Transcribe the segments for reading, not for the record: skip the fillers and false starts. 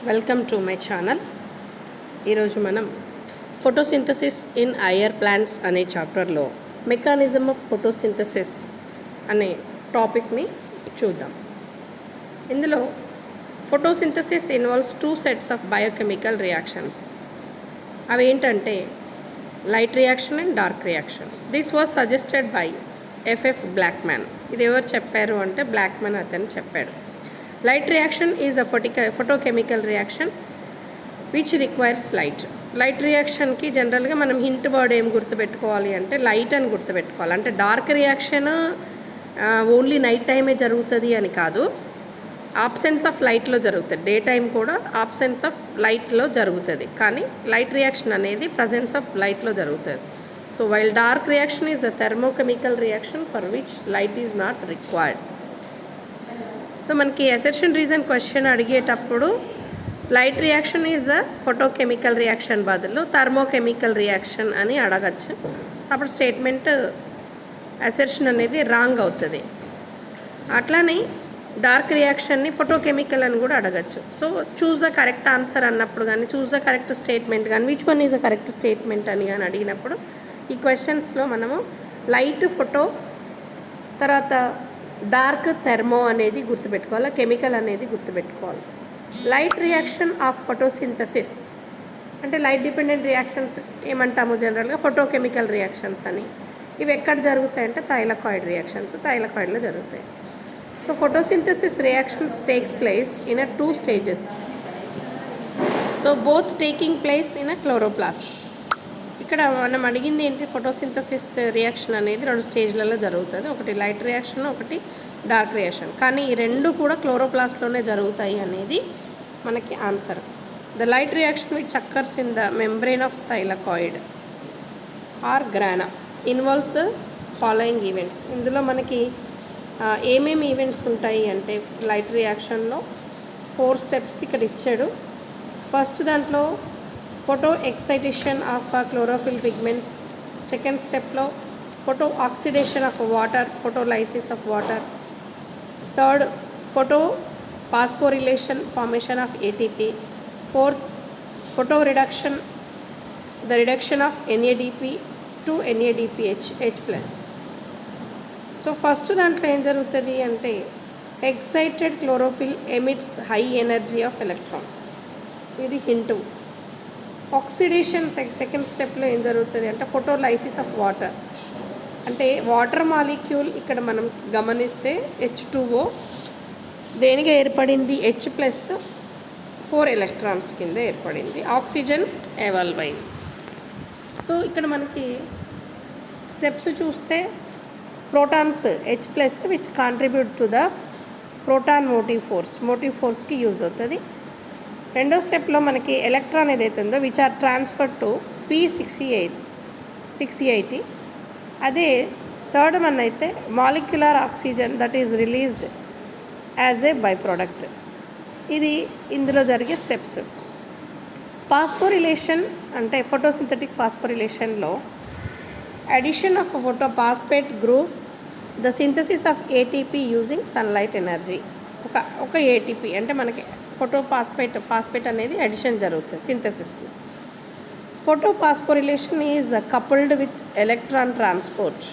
Welcome to my channel. ఈరోజు మనం photosynthesis in higher plants అనే చాప్టర్లో మెకానిజం ఆఫ్ ఫోటోసింథసిస్ అనే టాపిక్ని చూద్దాం. ఇందులో photosynthesis involves 2 sets of biochemical reactions. అవి ఏంటంటే light reaction and dark reaction. This was suggested by FF Blackman. ఇది ఎవరు చెప్పారు అంటే బ్లాక్మ్యాన్ అతను చెప్పాడు. Light reaction is a photochemical reaction which requires light. Light reaction ki general ga manam hint word em gurtupeట్టుకోవాలి అంటే light అని గుర్తుపెట్టుకోవాలి. అంటే డార్క్ రియాక్షన్ ఓన్లీ నైట్ టైమే జరుగుతుంది అని కాదు, ఆబ్సెన్స్ ఆఫ్ లైట్లో జరుగుతుంది. డే టైం కూడా ఆబ్సెన్స్ ఆఫ్ లైట్లో జరుగుతుంది, కానీ లైట్ రియాక్షన్ అనేది ప్రజెన్స్ ఆఫ్ లైట్లో జరుగుతుంది. So while dark reaction is a thermochemical reaction for which light is not required. So మనకి అసెర్షన్ రీజన్ క్వశ్చన్ అడిగేటప్పుడు light reaction is a photochemical reaction బదులు థర్మోకెమికల్ రియాక్షన్ అని అడగచ్చు. సో అప్పుడు statement assertion అనేది wrong అవుతుంది. అట్లానే డార్క్ రియాక్షన్ని ఫోటోకెమికల్ అని కూడా అడగచ్చు. So choose the correct answer అన్నప్పుడు కానీ, చూస్ ద కరెక్ట్ స్టేట్మెంట్ కానీ, which one is the correct statement అని కానీ అడిగినప్పుడు ఈ క్వశ్చన్స్లో మనము లైట్ ఫోటో, తర్వాత డార్క్ థెర్మో అనేది గుర్తుపెట్టుకోవాలి, కెమికల్ అనేది గుర్తుపెట్టుకోవాలి. లైట్ రియాక్షన్ ఆఫ్ ఫోటోసింథసిస్ అంటే లైట్ డిపెండెంట్ రియాక్షన్స్ ఏమంటాము జనరల్గా ఫోటోకెమికల్ రియాక్షన్స్ అని. ఇవి ఎక్కడ జరుగుతాయంటే థైలకాయిడ్ రియాక్షన్స్, థైలకాయిడ్లో జరుగుతాయి. So photosynthesis reactions takes place in a 2 stages. So both taking place in a chloroplast. ఇక్కడ మనం అడిగింది ఏంటి, ఫోటోసింథసిస్ రియాక్షన్ అనేది 2 స్టేజ్లలో జరుగుతుంది. ఒకటి లైట్ రియాక్షన్, ఒకటి డార్క్ రియాక్షన్. కానీ ఈ రెండు కూడా క్లోరోప్లాస్ట్లోనే జరుగుతాయి అనేది మనకి answer. The light reaction which occurs in the membrane of thylakoid or grana involves the following events. ఇందులో మనకి ఏమేమి ఈవెంట్స్ ఉంటాయి అంటే లైట్ రియాక్షన్లో 4 steps ఇక్కడ ఇచ్చాడు. ఫస్ట్ దాంట్లో photo excitation of chlorophyll pigments. Second స్టెప్లో photo oxidation of water, photolysis of water. Third photo phosphorylation, formation of ATP. Fourth photo reduction, the reduction of NADP to NADPH H+. So first దాంట్లో ఏం జరుగుతుంది అంటే excited chlorophyll emits high energy of electron. ఇది hint. Oxidation second స్టెప్లో ఏం జరుగుతుంది అంటే photolysis of water. అంటే వాటర్ మాలిక్యూల్ ఇక్కడ మనం గమనిస్తే H2O దేనిగా ఏర్పడింది, H+ 4 electrons కింద ఏర్పడింది. ఆక్సిజన్ ఎవాల్వ్ అయింది. సో ఇక్కడ మనకి స్టెప్స్ చూస్తే protons H+ which contribute to the proton motive ఫోర్స్కి యూజ్ అవుతుంది. రెండో స్టెప్లో మనకి ఎలక్ట్రాన్ ఏదైతే ఉందో which are transfer to P680. అదే థర్డ్ వన్ అయితే molecular oxygen that is released as a by product. ఇది ఇందులో జరిగే స్టెప్స్. పాస్పోరిలేషన్ అంటే ఫోటోసింథటిక్ పాస్పోరిలేషన్లో addition of photo phosphate group, the synthesis of ATP using sunlight energy. ఒక ATP అంటే మనకి ఫోటో పాస్పేట్ అనేది అడిషన్ జరుగుతుంది సింథసిస్లో. Photo phosphorylation is coupled with electron transport.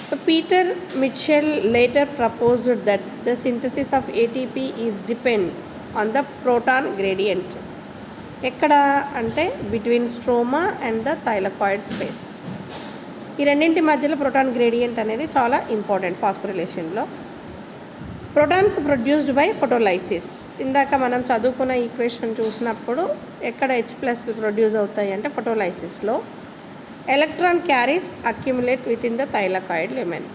So Peter Mitchell later proposed that the synthesis of ATP is depend on the proton gradient. ఎక్కడ అంటే between stroma and the thylakoid space. ఈ రెండింటి మధ్యలో proton gradient అనేది చాలా important పాస్పోరిలేషన్లో. Protons produced by photolysis. ఇందాక మనం చదువుకున్న ఈక్వేషన్ చూసినప్పుడు ఎక్కడ H+ ప్రొడ్యూస్ అవుతాయి అంటే ఫోటోలైసిస్లో. Electron carries accumulate within the thylakoid lumen.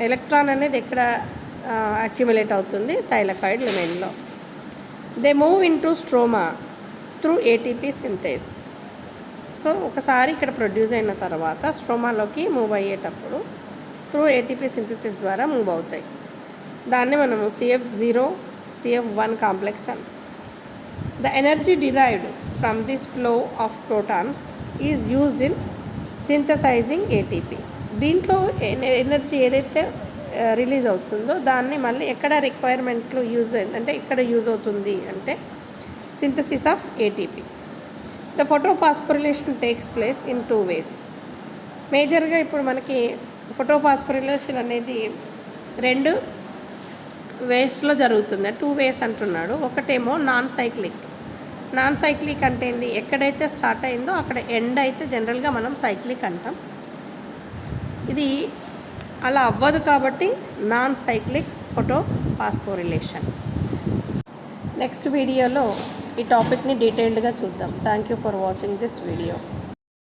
Electron అనేది ఎక్కడ అక్యుములేట్ అవుతుంది, థైలకాయిడ్ లెమెన్లో. They move into stroma through ATP synthase. So ఒకసారి ఇక్కడ ప్రొడ్యూస్ అయిన తర్వాత స్ట్రోమాలోకి మూవ్ అయ్యేటప్పుడు త్రూ ఏటీపీ సింథసిస్ ద్వారా మూవ్ అవుతాయి. దాన్ని మనము CF0 CF1 కాంప్లెక్స్ అని. The energy derived from this flow of protons is used in synthesizing ATP. దీంట్లో ఎనర్జీ ఏదైతే రిలీజ్ అవుతుందో దాన్ని మళ్ళీ ఎక్కడ రిక్వైర్మెంట్లు యూజ్ అయింది అంటే ఎక్కడ యూజ్ అవుతుంది అంటే synthesis of ATP. The photophosphorylation takes place in 2 ways. మేజర్గా ఇప్పుడు మనకి ఫోటోఫాస్ఫోరిలేషన్ అనేది 2 వేస్లో జరుగుతుంది. 2 ways అంటున్నాడు. ఒకటేమో నాన్ సైక్లిక్ అంటే ఏంది, ఎక్కడైతే స్టార్ట్ అయిందో అక్కడ ఎండ్ అయితే జనరల్గా మనం సైక్లిక్ అంటాం. ఇది అలా అవ్వదు కాబట్టి నాన్ సైక్లిక్ ఫోటోఫాస్ఫోరిలేషన్. నెక్స్ట్ వీడియోలో ఈ టాపిక్ని డీటెయిల్డ్గా చూద్దాం. Thank you for watching this video.